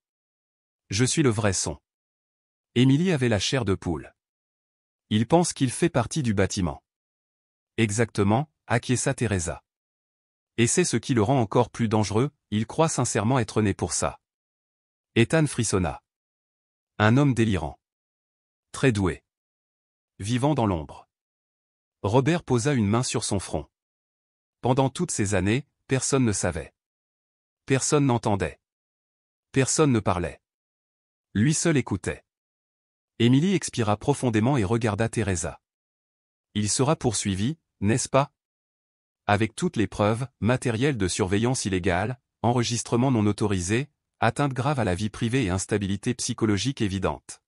Je suis le vrai son. » Emily avait la chair de poule. Il pense qu'il fait partie du bâtiment. Exactement, acquiesça Teresa. Et c'est ce qui le rend encore plus dangereux, il croit sincèrement être né pour ça. Ethan frissonna. Un homme délirant. Très doué. Vivant dans l'ombre. Robert posa une main sur son front. Pendant toutes ces années, personne ne savait. Personne n'entendait. Personne ne parlait. Lui seul écoutait. Emily expira profondément et regarda Teresa. Il sera poursuivi, n'est-ce pas? Avec toutes les preuves, matériel de surveillance illégale, enregistrement non autorisé, atteinte grave à la vie privée et instabilité psychologique évidente.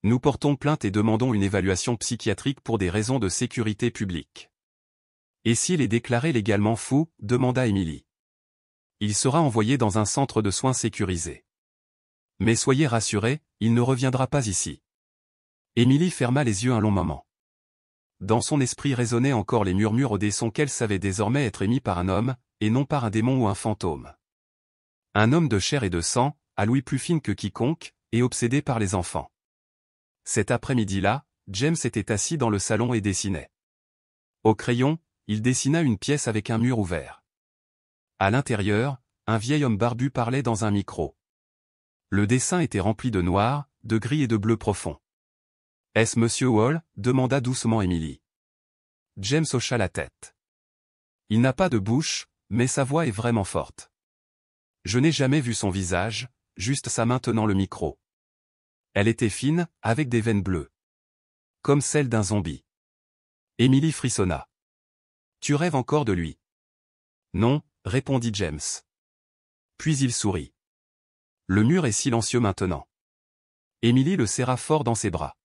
Nous portons plainte et demandons une évaluation psychiatrique pour des raisons de sécurité publique. Et s'il est déclaré légalement fou, demanda Emily. Il sera envoyé dans un centre de soins sécurisé. Mais soyez rassurés, il ne reviendra pas ici. Emily ferma les yeux un long moment. Dans son esprit résonnaient encore les murmures des sons qu'elle savait désormais être émis par un homme, et non par un démon ou un fantôme. Un homme de chair et de sang, à l'ouïe plus fine que quiconque, et obsédé par les enfants. Cet après-midi-là, James était assis dans le salon et dessinait. Au crayon, il dessina une pièce avec un mur ouvert. À l'intérieur, un vieil homme barbu parlait dans un micro. Le dessin était rempli de noir, de gris et de bleu profond. « Est-ce Monsieur Wall ?» demanda doucement Emily. James hocha la tête. Il n'a pas de bouche, mais sa voix est vraiment forte. Je n'ai jamais vu son visage, juste sa main tenant le micro. Elle était fine, avec des veines bleues. Comme celle d'un zombie. Emily frissonna. « Tu rêves encore de lui ?» Non, répondit James. Puis il sourit. Le mur est silencieux maintenant. Emily le serra fort dans ses bras.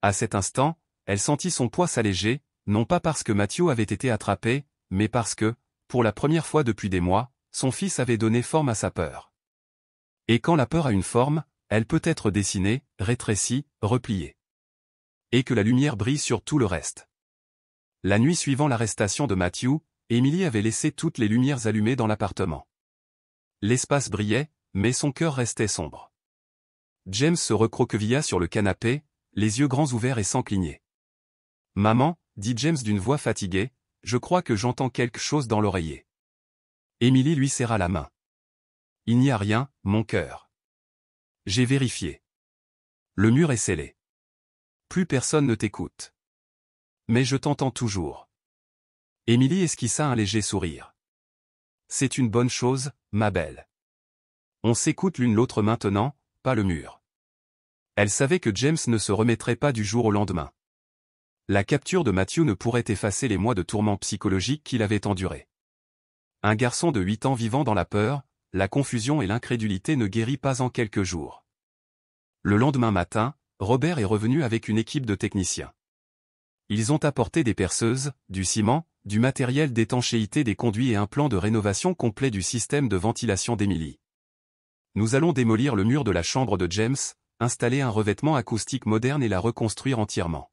À cet instant, elle sentit son poids s'alléger, non pas parce que Matthew avait été attrapé, mais parce que, pour la première fois depuis des mois, son fils avait donné forme à sa peur. Et quand la peur a une forme, elle peut être dessinée, rétrécie, repliée. Et que la lumière brille sur tout le reste. La nuit suivant l'arrestation de Matthew, Emily avait laissé toutes les lumières allumées dans l'appartement. L'espace brillait, mais son cœur restait sombre. James se recroquevilla sur le canapé, les yeux grands ouverts et sans cligner. « Maman, » dit James d'une voix fatiguée, « je crois que j'entends quelque chose dans l'oreiller. » Emily lui serra la main. « Il n'y a rien, mon cœur. J'ai vérifié. Le mur est scellé. Plus personne ne t'écoute. Mais je t'entends toujours. » Emily esquissa un léger sourire. « C'est une bonne chose, ma belle. On s'écoute l'une l'autre maintenant, pas le mur. » Elle savait que James ne se remettrait pas du jour au lendemain. La capture de Matthew ne pourrait effacer les mois de tourments psychologiques qu'il avait endurés. Un garçon de 8 ans vivant dans la peur, la confusion et l'incrédulité ne guérit pas en quelques jours. Le lendemain matin, Robert est revenu avec une équipe de techniciens. Ils ont apporté des perceuses, du ciment, du matériel d'étanchéité des conduits et un plan de rénovation complet du système de ventilation d'Emily. Nous allons démolir le mur de la chambre de James, installer un revêtement acoustique moderne et la reconstruire entièrement.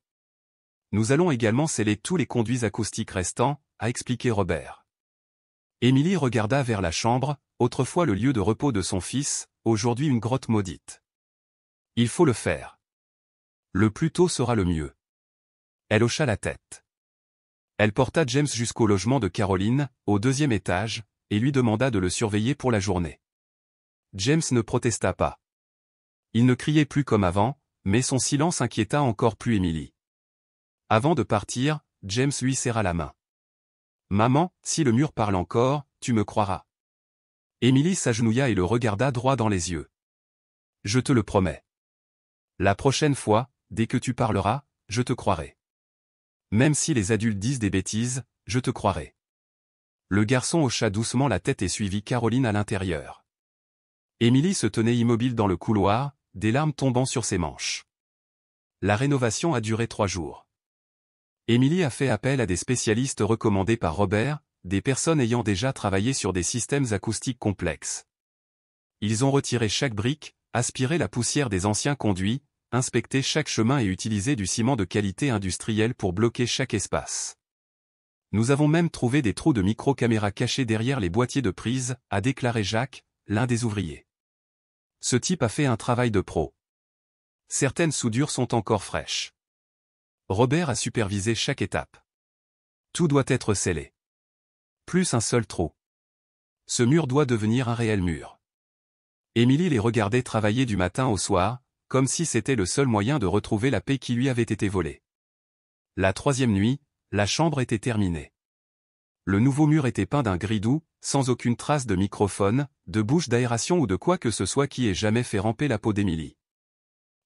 Nous allons également sceller tous les conduits acoustiques restants, a expliqué Robert. Emily regarda vers la chambre, autrefois le lieu de repos de son fils, aujourd'hui une grotte maudite. Il faut le faire. Le plus tôt sera le mieux. Elle hocha la tête. Elle porta James jusqu'au logement de Caroline, au 2e étage, et lui demanda de le surveiller pour la journée. James ne protesta pas. Il ne criait plus comme avant, mais son silence inquiéta encore plus Emily. Avant de partir, James lui serra la main. « Maman, si le mur parle encore, tu me croiras. » Emily s'agenouilla et le regarda droit dans les yeux. « Je te le promets. » La prochaine fois, dès que tu parleras, je te croirai. Même si les adultes disent des bêtises, je te croirai. Le garçon hocha doucement la tête et suivit Caroline à l'intérieur. Émilie se tenait immobile dans le couloir, des larmes tombant sur ses manches. La rénovation a duré 3 jours. Émilie a fait appel à des spécialistes recommandés par Robert, des personnes ayant déjà travaillé sur des systèmes acoustiques complexes. Ils ont retiré chaque brique, aspiré la poussière des anciens conduits, inspecté chaque chemin et utilisé du ciment de qualité industrielle pour bloquer chaque espace. Nous avons même trouvé des trous de micro-caméras cachés derrière les boîtiers de prise, a déclaré Jacques, l'un des ouvriers. Ce type a fait un travail de pro. Certaines soudures sont encore fraîches. Robert a supervisé chaque étape. Tout doit être scellé. Plus un seul trou. Ce mur doit devenir un réel mur. Émilie les regardait travailler du matin au soir, comme si c'était le seul moyen de retrouver la paix qui lui avait été volée. La 3e nuit, la chambre était terminée. Le nouveau mur était peint d'un gris doux, sans aucune trace de microphone, de bouche d'aération ou de quoi que ce soit qui ait jamais fait ramper la peau d'Émilie.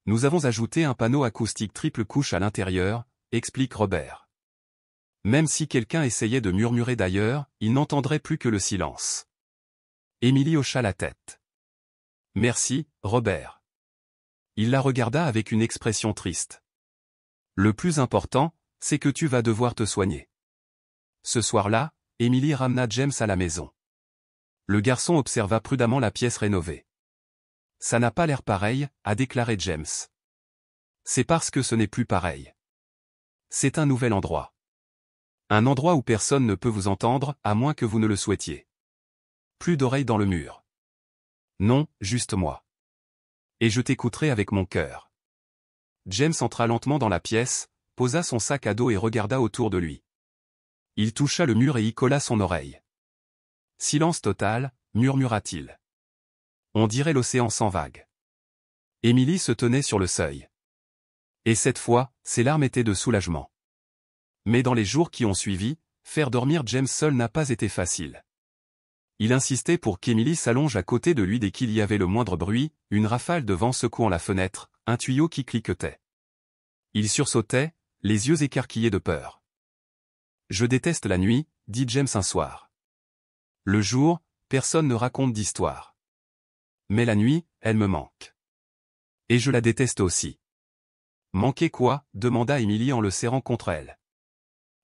Nous avons ajouté un panneau acoustique triple couche à l'intérieur, explique Robert. Même si quelqu'un essayait de murmurer d'ailleurs, il n'entendrait plus que le silence. Émilie hocha la tête. Merci, Robert. Il la regarda avec une expression triste. Le plus important, c'est que tu vas devoir te soigner. Ce soir-là, Émilie ramena James à la maison. Le garçon observa prudemment la pièce rénovée. Ça n'a pas l'air pareil, a déclaré James. C'est parce que ce n'est plus pareil. C'est un nouvel endroit. Un endroit où personne ne peut vous entendre, à moins que vous ne le souhaitiez. Plus d'oreilles dans le mur. Non, juste moi. Et je t'écouterai avec mon cœur. James entra lentement dans la pièce, posa son sac à dos et regarda autour de lui. Il toucha le mur et y colla son oreille. Silence total, murmura-t-il. On dirait l'océan sans vagues. Émilie se tenait sur le seuil. Et cette fois, ses larmes étaient de soulagement. Mais dans les jours qui ont suivi, faire dormir James seul n'a pas été facile. Il insistait pour qu'Émilie s'allonge à côté de lui dès qu'il y avait le moindre bruit, une rafale de vent secouant la fenêtre, un tuyau qui cliquetait. Il sursautait, les yeux écarquillés de peur. « Je déteste la nuit », dit James un soir. Le jour, personne ne raconte d'histoire. Mais la nuit, elle me manque. Et je la déteste aussi. Manquer quoi? Demanda Émilie en le serrant contre elle.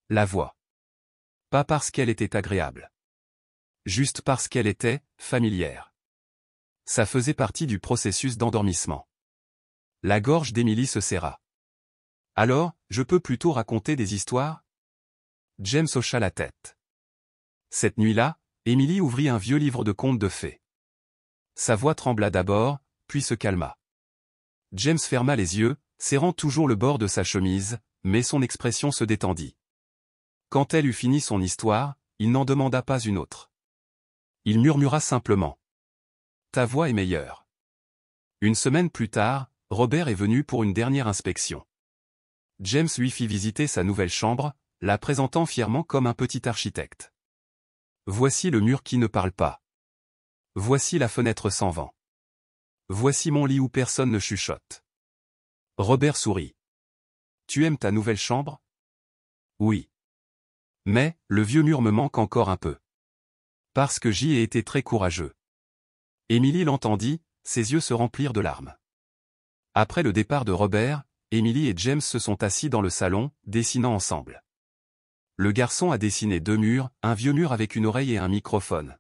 La voix. Pas parce qu'elle était agréable. Juste parce qu'elle était familière. Ça faisait partie du processus d'endormissement. La gorge d'Émilie se serra. Alors, je peux plutôt raconter des histoires? James hocha la tête. Cette nuit-là, Émilie ouvrit un vieux livre de contes de fées. Sa voix trembla d'abord, puis se calma. James ferma les yeux, serrant toujours le bord de sa chemise, mais son expression se détendit. Quand elle eut fini son histoire, il n'en demanda pas une autre. Il murmura simplement. « Ta voix est meilleure. » Une semaine plus tard, Robert est venu pour une dernière inspection. James lui fit visiter sa nouvelle chambre, la présentant fièrement comme un petit architecte. Voici le mur qui ne parle pas. Voici la fenêtre sans vent. Voici mon lit où personne ne chuchote. Robert sourit. Tu aimes ta nouvelle chambre? Oui. Mais, le vieux mur me manque encore un peu. Parce que j'y ai été très courageux. Émilie l'entendit, ses yeux se remplirent de larmes. Après le départ de Robert, Émilie et James se sont assis dans le salon, dessinant ensemble. Le garçon a dessiné 2 murs, un vieux mur avec une oreille et un microphone.